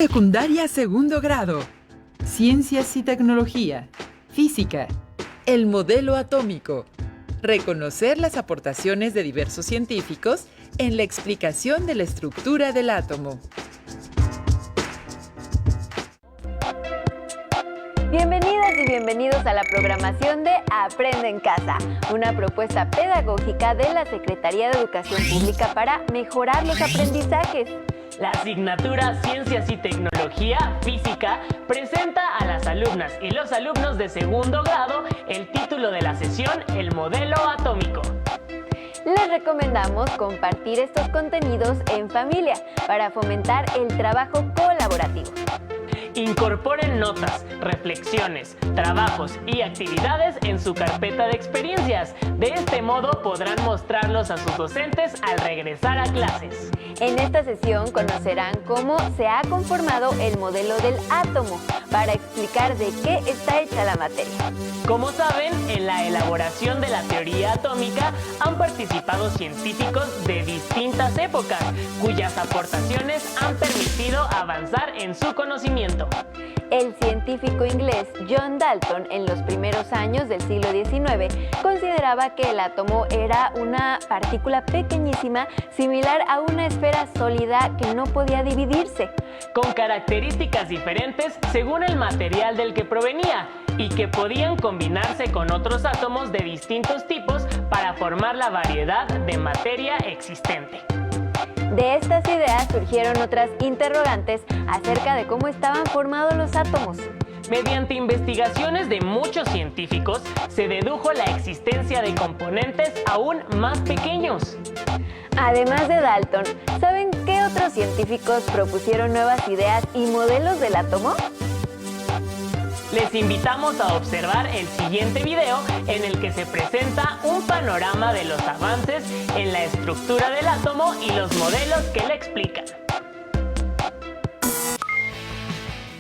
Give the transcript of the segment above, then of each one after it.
Secundaria segundo grado. Ciencias y tecnología. Física. El modelo atómico. Reconocer las aportaciones de diversos científicos en la explicación de la estructura del átomo. Bienvenidas y bienvenidos a la programación de Aprende en Casa, una propuesta pedagógica de la Secretaría de Educación Pública para mejorar los aprendizajes. La asignatura Ciencias y Tecnología Física presenta a las alumnas y los alumnos de segundo grado el título de la sesión El modelo atómico. Les recomendamos compartir estos contenidos en familia para fomentar el trabajo colaborativo. Incorporen notas, reflexiones, trabajos y actividades en su carpeta de experiencias. De este modo podrán mostrarlos a sus docentes al regresar a clases. En esta sesión conocerán cómo se ha conformado el modelo del átomo para explicar de qué está hecha la materia. Como saben, en la elaboración de la teoría atómica han participado científicos de distintas épocas, cuyas aportaciones han permitido avanzar en su conocimiento. El científico inglés John Dalton, en los primeros años del siglo XIX, consideraba que el átomo era una partícula pequeñísima similar a una esfera sólida que no podía dividirse, con características diferentes según el material del que provenía y que podían combinarse con otros átomos de distintos tipos para formar la variedad de materia existente. De estas ideas surgieron otras interrogantes acerca de cómo estaban formados los átomos. Mediante investigaciones de muchos científicos, se dedujo la existencia de componentes aún más pequeños. Además de Dalton, ¿saben qué otros científicos propusieron nuevas ideas y modelos del átomo? Les invitamos a observar el siguiente video en el que se presenta un panorama de los avances en la estructura del átomo y los modelos que le explican.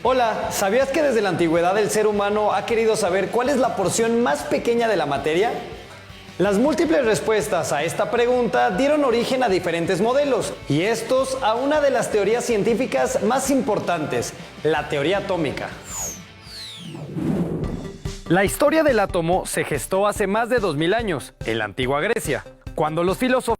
Hola, ¿sabías que desde la antigüedad el ser humano ha querido saber cuál es la porción más pequeña de la materia? Las múltiples respuestas a esta pregunta dieron origen a diferentes modelos, y estos a una de las teorías científicas más importantes, la teoría atómica. La historia del átomo se gestó hace más de 2000 años, en la antigua Grecia, cuando los filósofos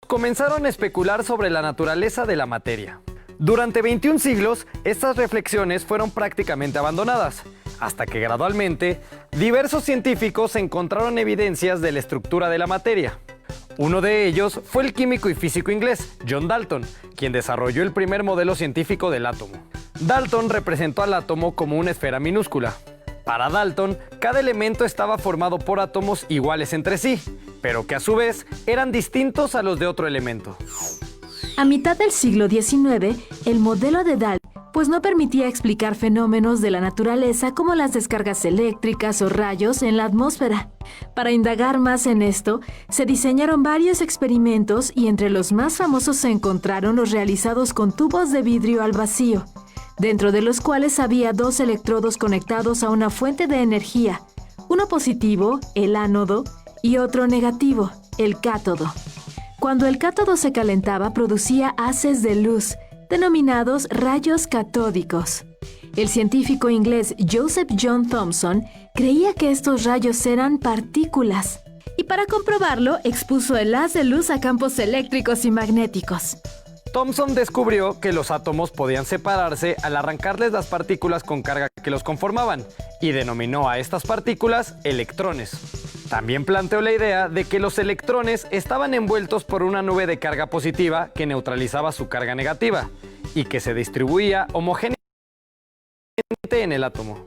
comenzaron a especular sobre la naturaleza de la materia. Durante 21 siglos, estas reflexiones fueron prácticamente abandonadas, hasta que gradualmente, diversos científicos encontraron evidencias de la estructura de la materia. Uno de ellos fue el químico y físico inglés, John Dalton, quien desarrolló el primer modelo científico del átomo. Dalton representó al átomo como una esfera minúscula. Para Dalton, cada elemento estaba formado por átomos iguales entre sí, pero que a su vez eran distintos a los de otro elemento. A mitad del siglo XIX, el modelo de Dalton pues no permitía explicar fenómenos de la naturaleza como las descargas eléctricas o rayos en la atmósfera. Para indagar más en esto, se diseñaron varios experimentos y entre los más famosos se encontraron los realizados con tubos de vidrio al vacío, dentro de los cuales había dos electrodos conectados a una fuente de energía, uno positivo, el ánodo, y otro negativo, el cátodo. Cuando el cátodo se calentaba, producía haces de luz, denominados rayos catódicos. El científico inglés Joseph John Thomson creía que estos rayos eran partículas, y para comprobarlo, expuso el haz de luz a campos eléctricos y magnéticos. Thomson descubrió que los átomos podían separarse al arrancarles las partículas con carga que los conformaban, y denominó a estas partículas electrones. También planteó la idea de que los electrones estaban envueltos por una nube de carga positiva que neutralizaba su carga negativa, y que se distribuía homogéneamente en el átomo.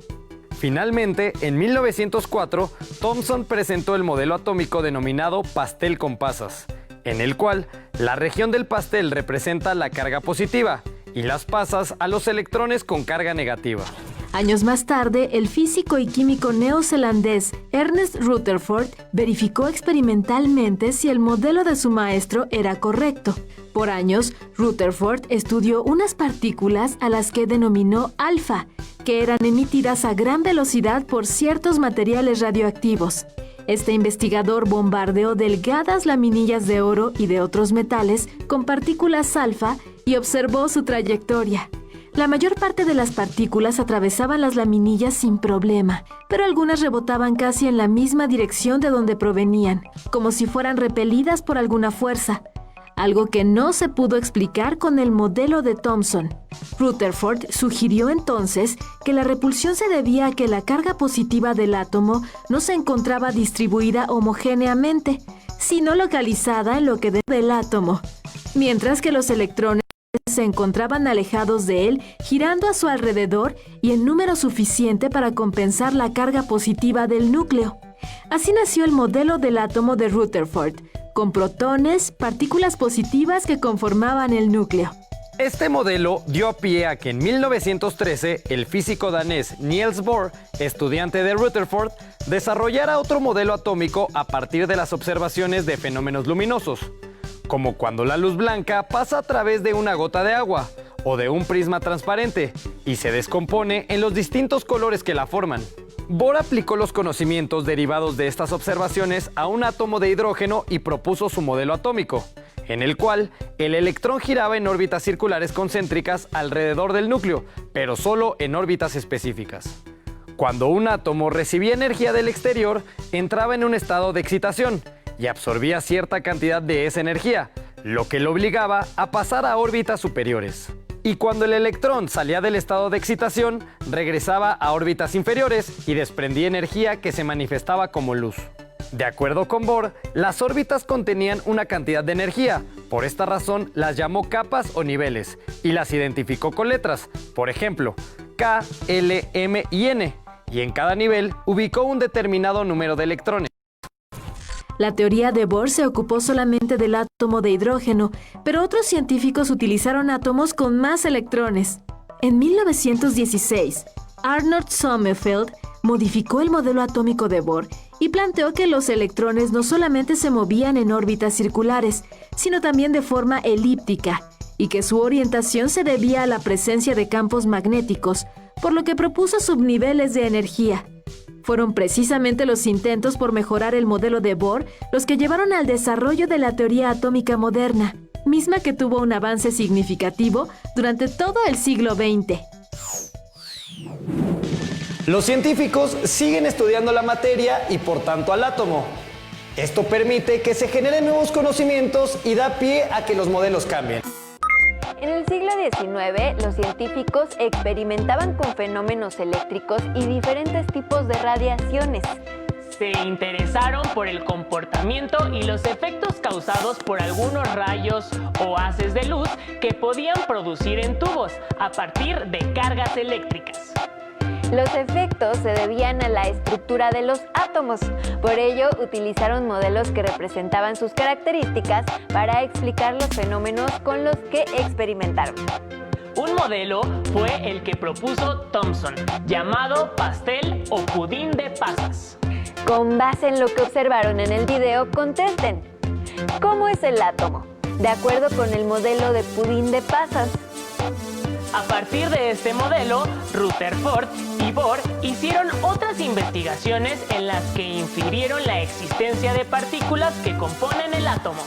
Finalmente, en 1904, Thomson presentó el modelo atómico denominado pastel con pasas, en el cual la región del pastel representa la carga positiva y las pasas a los electrones con carga negativa. Años más tarde, el físico y químico neozelandés Ernest Rutherford verificó experimentalmente si el modelo de su maestro era correcto. Por años, Rutherford estudió unas partículas a las que denominó alfa, que eran emitidas a gran velocidad por ciertos materiales radioactivos. Este investigador bombardeó delgadas laminillas de oro y de otros metales con partículas alfa y observó su trayectoria. La mayor parte de las partículas atravesaban las laminillas sin problema, pero algunas rebotaban casi en la misma dirección de donde provenían, como si fueran repelidas por alguna fuerza, algo que no se pudo explicar con el modelo de Thomson. Rutherford sugirió entonces que la repulsión se debía a que la carga positiva del átomo no se encontraba distribuida homogéneamente, sino localizada en lo que del átomo, mientras que los electrones se encontraban alejados de él, girando a su alrededor y en número suficiente para compensar la carga positiva del núcleo. Así nació el modelo del átomo de Rutherford, con protones, partículas positivas que conformaban el núcleo. Este modelo dio pie a que en 1913 el físico danés Niels Bohr, estudiante de Rutherford, desarrollara otro modelo atómico a partir de las observaciones de fenómenos luminosos, como cuando la luz blanca pasa a través de una gota de agua o de un prisma transparente y se descompone en los distintos colores que la forman. Bohr aplicó los conocimientos derivados de estas observaciones a un átomo de hidrógeno y propuso su modelo atómico, en el cual el electrón giraba en órbitas circulares concéntricas alrededor del núcleo, pero solo en órbitas específicas. Cuando un átomo recibía energía del exterior, entraba en un estado de excitación y absorbía cierta cantidad de esa energía, lo que lo obligaba a pasar a órbitas superiores. Y cuando el electrón salía del estado de excitación, regresaba a órbitas inferiores y desprendía energía que se manifestaba como luz. De acuerdo con Bohr, las órbitas contenían una cantidad de energía. Por esta razón las llamó capas o niveles y las identificó con letras, por ejemplo, K, L, M y N, y en cada nivel ubicó un determinado número de electrones. La teoría de Bohr se ocupó solamente del átomo de hidrógeno, pero otros científicos utilizaron átomos con más electrones. En 1916, Arnold Sommerfeld modificó el modelo atómico de Bohr y planteó que los electrones no solamente se movían en órbitas circulares, sino también de forma elíptica, y que su orientación se debía a la presencia de campos magnéticos, por lo que propuso subniveles de energía. Fueron precisamente los intentos por mejorar el modelo de Bohr los que llevaron al desarrollo de la teoría atómica moderna, misma que tuvo un avance significativo durante todo el siglo XX. Los científicos siguen estudiando la materia y por tanto al átomo. Esto permite que se generen nuevos conocimientos y da pie a que los modelos cambien. En el siglo XIX, los científicos experimentaban con fenómenos eléctricos y diferentes tipos de radiaciones. Se interesaron por el comportamiento y los efectos causados por algunos rayos o haces de luz que podían producir en tubos a partir de cargas eléctricas. Los efectos se debían a la estructura de los átomos, por ello utilizaron modelos que representaban sus características para explicar los fenómenos con los que experimentaron. Un modelo fue el que propuso Thomson, llamado pastel o pudín de pasas. Con base en lo que observaron en el video, contesten. ¿Cómo es el átomo? De acuerdo con el modelo de pudín de pasas. A partir de este modelo, Rutherford y Bohr hicieron otras investigaciones en las que infirieron la existencia de partículas que componen el átomo.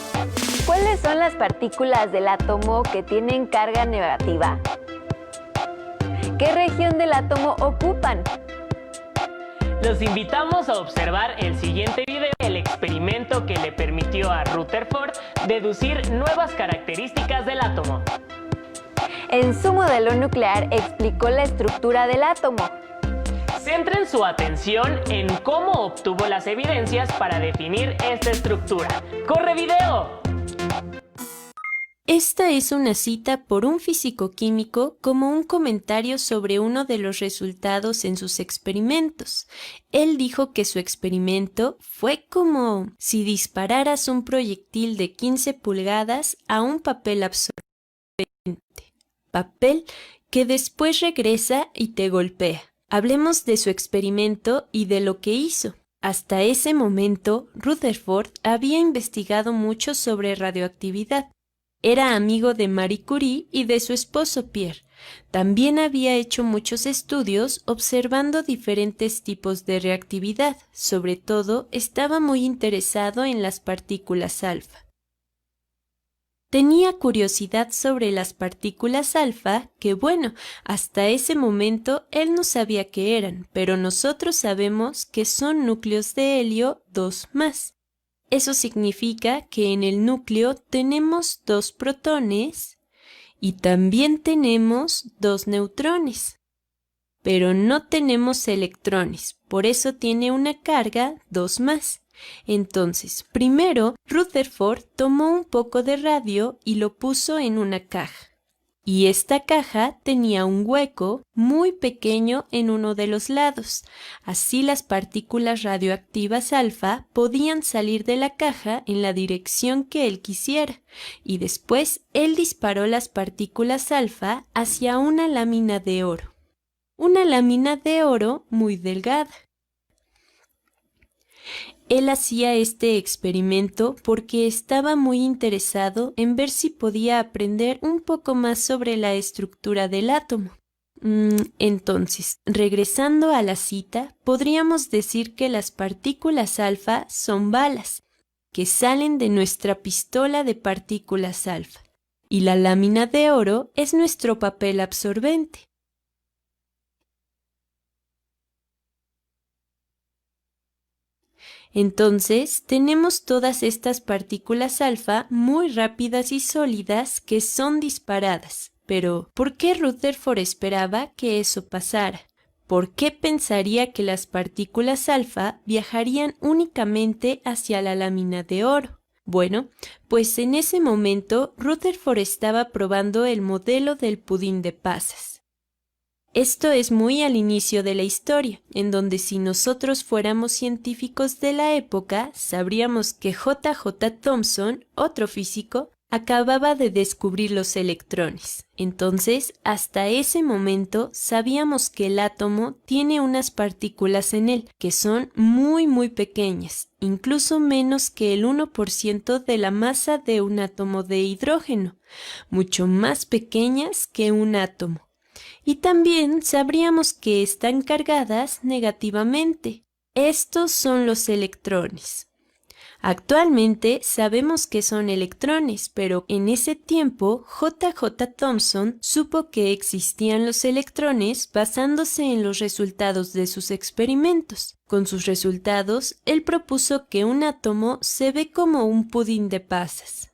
¿Cuáles son las partículas del átomo que tienen carga negativa? ¿Qué región del átomo ocupan? Los invitamos a observar el siguiente video, el experimento que le permitió a Rutherford deducir nuevas características del átomo. En su modelo nuclear explicó la estructura del átomo. Centren su atención en cómo obtuvo las evidencias para definir esta estructura. ¡Corre video! Esta es una cita por un físico-químico como un comentario sobre uno de los resultados en sus experimentos. Él dijo que su experimento fue como si dispararas un proyectil de 15 pulgadas a un papel absorbente. Papel que después regresa y te golpea. Hablemos de su experimento y de lo que hizo. Hasta ese momento, Rutherford había investigado mucho sobre radioactividad. Era amigo de Marie Curie y de su esposo Pierre. También había hecho muchos estudios observando diferentes tipos de reactividad. Sobre todo, estaba muy interesado en las partículas alfa. Tenía curiosidad sobre las partículas alfa, que bueno, hasta ese momento él no sabía qué eran, pero nosotros sabemos que son núcleos de helio 2+. Eso significa que en el núcleo tenemos 2 protones y también tenemos 2 neutrones. Pero no tenemos electrones, por eso tiene una carga 2+. Entonces, primero, Rutherford tomó un poco de radio y lo puso en una caja. Y esta caja tenía un hueco muy pequeño en uno de los lados. Así las partículas radioactivas alfa podían salir de la caja en la dirección que él quisiera. Y después él disparó las partículas alfa hacia una lámina de oro. Una lámina de oro muy delgada. Él hacía este experimento porque estaba muy interesado en ver si podía aprender un poco más sobre la estructura del átomo. Entonces, regresando a la cita, podríamos decir que las partículas alfa son balas, que salen de nuestra pistola de partículas alfa, y la lámina de oro es nuestro papel absorbente. Entonces, tenemos todas estas partículas alfa muy rápidas y sólidas que son disparadas. Pero, ¿por qué Rutherford esperaba que eso pasara? ¿Por qué pensaría que las partículas alfa viajarían únicamente hacia la lámina de oro? Bueno, pues en ese momento Rutherford estaba probando el modelo del pudín de pasas. Esto es muy al inicio de la historia, en donde si nosotros fuéramos científicos de la época, sabríamos que J.J. Thomson, otro físico, acababa de descubrir los electrones. Entonces, hasta ese momento, sabíamos que el átomo tiene unas partículas en él, que son muy pequeñas, incluso menos que el 1% de la masa de un átomo de hidrógeno, mucho más pequeñas que un átomo. Y también sabríamos que están cargadas negativamente. Estos son los electrones. Actualmente sabemos que son electrones, pero en ese tiempo J.J. Thomson supo que existían los electrones basándose en los resultados de sus experimentos. Con sus resultados, él propuso que un átomo se ve como un pudín de pasas.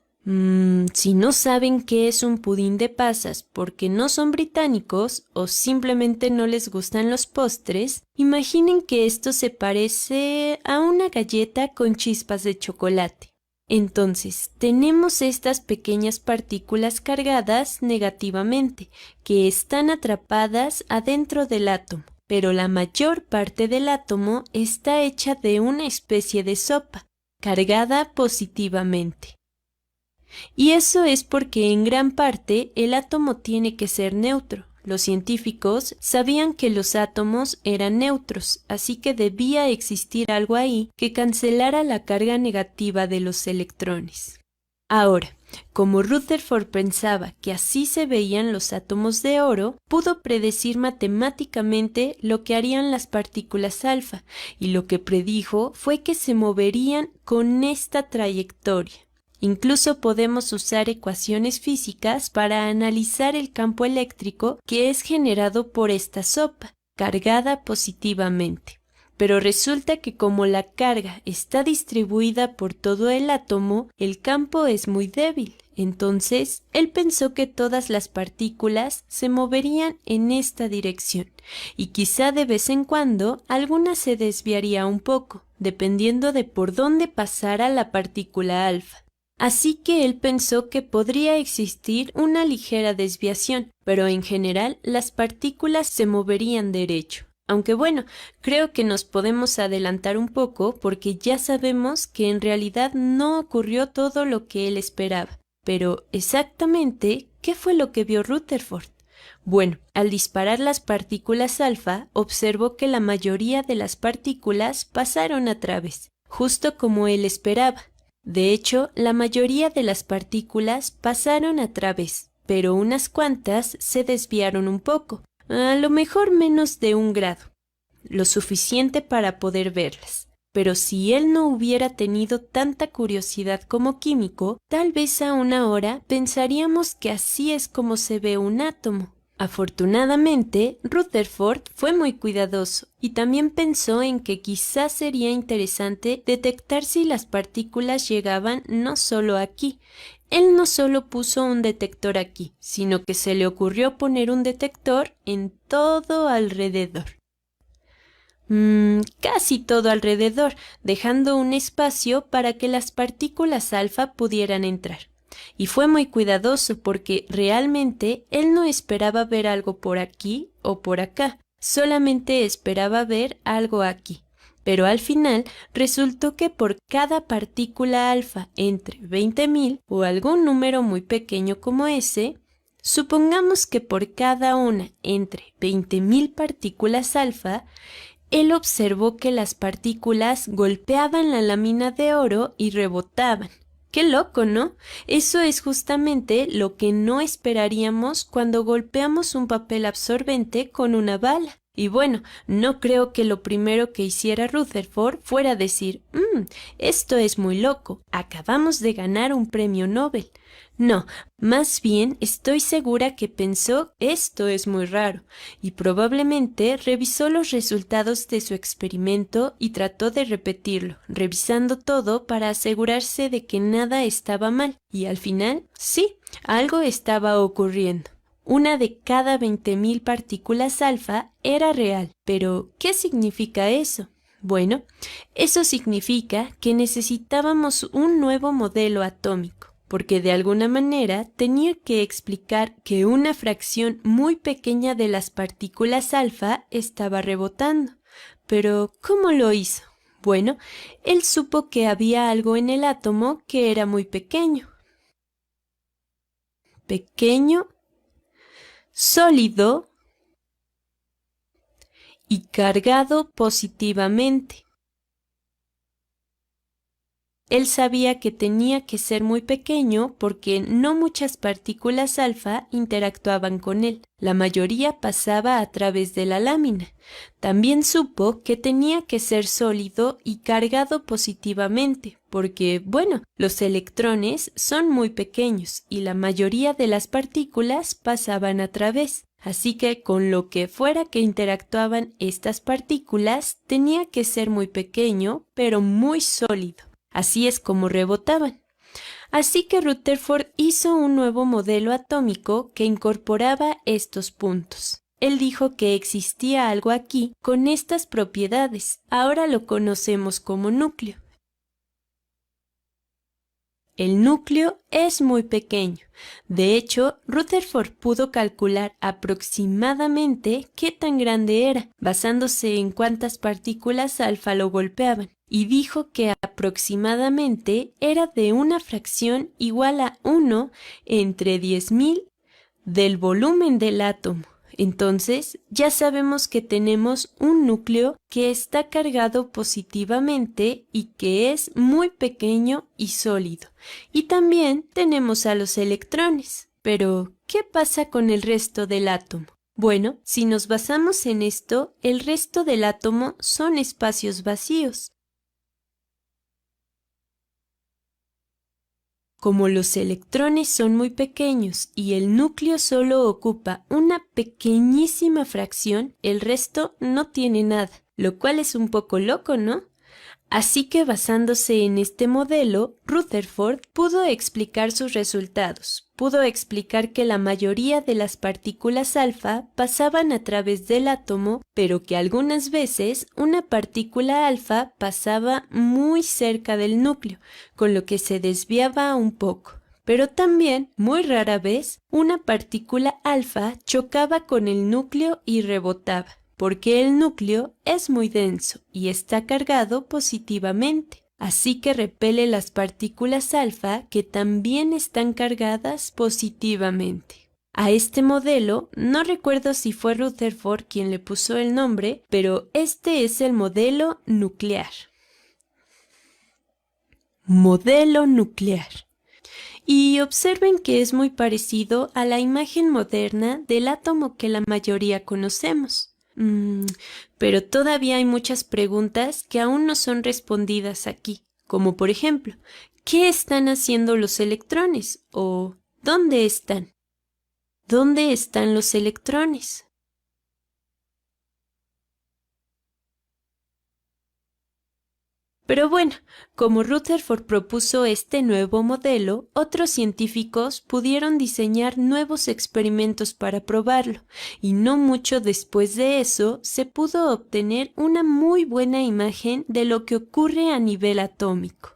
Si no saben qué es un pudín de pasas porque no son británicos o simplemente no les gustan los postres, imaginen que esto se parece a una galleta con chispas de chocolate. Entonces, tenemos estas pequeñas partículas cargadas negativamente, que están atrapadas adentro del átomo, pero la mayor parte del átomo está hecha de una especie de sopa, cargada positivamente. Y eso es porque en gran parte el átomo tiene que ser neutro. Los científicos sabían que los átomos eran neutros, así que debía existir algo ahí que cancelara la carga negativa de los electrones. Ahora, como Rutherford pensaba que así se veían los átomos de oro, pudo predecir matemáticamente lo que harían las partículas alfa, y lo que predijo fue que se moverían con esta trayectoria. Incluso podemos usar ecuaciones físicas para analizar el campo eléctrico que es generado por esta sopa, cargada positivamente. Pero resulta que como la carga está distribuida por todo el átomo, el campo es muy débil. Entonces, él pensó que todas las partículas se moverían en esta dirección, y quizá de vez en cuando alguna se desviaría un poco, dependiendo de por dónde pasara la partícula alfa. Así que él pensó que podría existir una ligera desviación, pero en general las partículas se moverían derecho. Aunque bueno, creo que nos podemos adelantar un poco porque ya sabemos que en realidad no ocurrió todo lo que él esperaba. Pero exactamente, ¿qué fue lo que vio Rutherford? Bueno, al disparar las partículas alfa, observó que la mayoría de las partículas pasaron a través, justo como él esperaba. De hecho, la mayoría de las partículas pasaron a través, pero unas cuantas se desviaron un poco, a lo mejor menos de 1 grado, lo suficiente para poder verlas. Pero si él no hubiera tenido tanta curiosidad como químico, tal vez aún ahora pensaríamos que así es como se ve un átomo. Afortunadamente, Rutherford fue muy cuidadoso y también pensó en que quizás sería interesante detectar si las partículas llegaban no solo aquí. Él no solo puso un detector aquí, sino que se le ocurrió poner un detector en todo alrededor. Casi todo alrededor, dejando un espacio para que las partículas alfa pudieran entrar. Y fue muy cuidadoso porque realmente él no esperaba ver algo por aquí o por acá, solamente esperaba ver algo aquí. Pero al final resultó que por cada partícula alfa entre 20.000 o algún número muy pequeño como ese, supongamos que por cada una entre 20.000 partículas alfa, él observó que las partículas golpeaban la lámina de oro y rebotaban. ¡Qué loco!, ¿no? Eso es justamente lo que no esperaríamos cuando golpeamos un papel absorbente con una bala. Y bueno, no creo que lo primero que hiciera Rutherford fuera decir, esto es muy loco, acabamos de ganar un premio Nobel. No, más bien estoy segura que pensó, esto es muy raro, y probablemente revisó los resultados de su experimento y trató de repetirlo, revisando todo para asegurarse de que nada estaba mal. Y al final, sí, algo estaba ocurriendo. Una de cada 20.000 partículas alfa era real. Pero, ¿qué significa eso? Bueno, eso significa que necesitábamos un nuevo modelo atómico, porque de alguna manera tenía que explicar que una fracción muy pequeña de las partículas alfa estaba rebotando. Pero, ¿cómo lo hizo? Bueno, él supo que había algo en el átomo que era muy pequeño. Pequeño, sólido y cargado positivamente. Él sabía que tenía que ser muy pequeño porque no muchas partículas alfa interactuaban con él. La mayoría pasaba a través de la lámina. También supo que tenía que ser sólido y cargado positivamente porque, bueno, los electrones son muy pequeños y la mayoría de las partículas pasaban a través. Así que con lo que fuera que interactuaban estas partículas tenía que ser muy pequeño pero muy sólido. Así es como rebotaban. Así que Rutherford hizo un nuevo modelo atómico que incorporaba estos puntos. Él dijo que existía algo aquí con estas propiedades. Ahora lo conocemos como núcleo. El núcleo es muy pequeño. De hecho, Rutherford pudo calcular aproximadamente qué tan grande era, basándose en cuántas partículas alfa lo golpeaban, y dijo que aproximadamente era de una fracción igual a 1 entre 10.000 del volumen del átomo. Entonces, ya sabemos que tenemos un núcleo que está cargado positivamente y que es muy pequeño y sólido. Y también tenemos a los electrones. Pero, ¿qué pasa con el resto del átomo? Bueno, si nos basamos en esto, el resto del átomo son espacios vacíos. Como los electrones son muy pequeños y el núcleo solo ocupa una pequeñísima fracción, el resto no tiene nada, lo cual es un poco loco, ¿no? Así que basándose en este modelo, Rutherford pudo explicar sus resultados. Pudo explicar que la mayoría de las partículas alfa pasaban a través del átomo, pero que algunas veces una partícula alfa pasaba muy cerca del núcleo, con lo que se desviaba un poco. Pero también, muy rara vez, una partícula alfa chocaba con el núcleo y rebotaba, porque el núcleo es muy denso y está cargado positivamente. Así que repele las partículas alfa que también están cargadas positivamente. A este modelo, no recuerdo si fue Rutherford quien le puso el nombre, pero este es el modelo nuclear. Modelo nuclear. Y observen que es muy parecido a la imagen moderna del átomo que la mayoría conocemos. Pero todavía hay muchas preguntas que aún no son respondidas aquí, como por ejemplo, ¿qué están haciendo los electrones? ¿O dónde están? ¿Dónde están los electrones? Pero bueno, como Rutherford propuso este nuevo modelo, otros científicos pudieron diseñar nuevos experimentos para probarlo, y no mucho después de eso se pudo obtener una muy buena imagen de lo que ocurre a nivel atómico.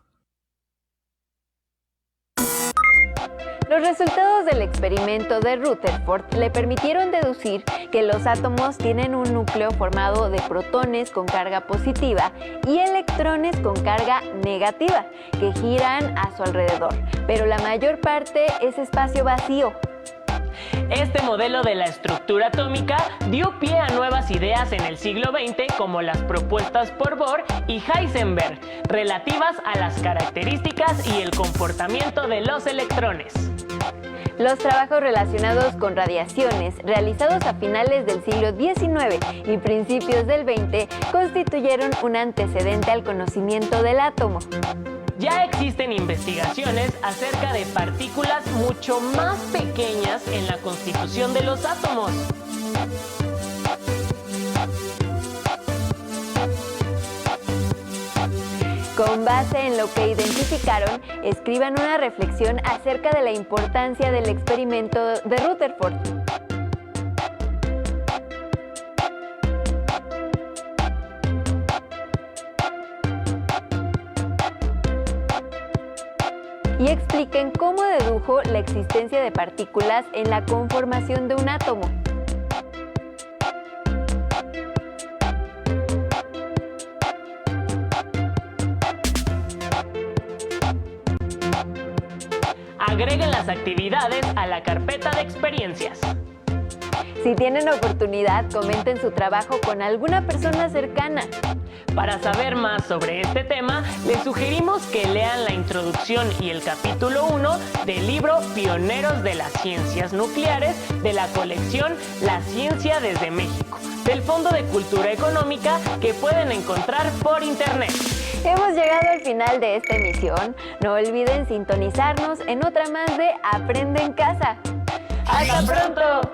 Los resultados del experimento de Rutherford le permitieron deducir que los átomos tienen un núcleo formado de protones con carga positiva y electrones con carga negativa, que giran a su alrededor, pero la mayor parte es espacio vacío. Este modelo de la estructura atómica dio pie a nuevas ideas en el siglo XX, como las propuestas por Bohr y Heisenberg, relativas a las características y el comportamiento de los electrones. Los trabajos relacionados con radiaciones, realizados a finales del siglo XIX y principios del XX, constituyeron un antecedente al conocimiento del átomo. Ya existen investigaciones acerca de partículas mucho más pequeñas en la constitución de los átomos. Con base en lo que identificaron, escriban una reflexión acerca de la importancia del experimento de Rutherford. Y expliquen cómo dedujo la existencia de partículas en la conformación de un átomo. Agreguen las actividades a la carpeta de experiencias. Si tienen oportunidad, comenten su trabajo con alguna persona cercana. Para saber más sobre este tema, les sugerimos que lean la introducción y el capítulo 1 del libro Pioneros de las Ciencias Nucleares de la colección La Ciencia desde México, del Fondo de Cultura Económica, que pueden encontrar por internet. Hemos llegado al final de esta emisión. No olviden sintonizarnos en otra más de Aprende en Casa. ¡Hasta pronto!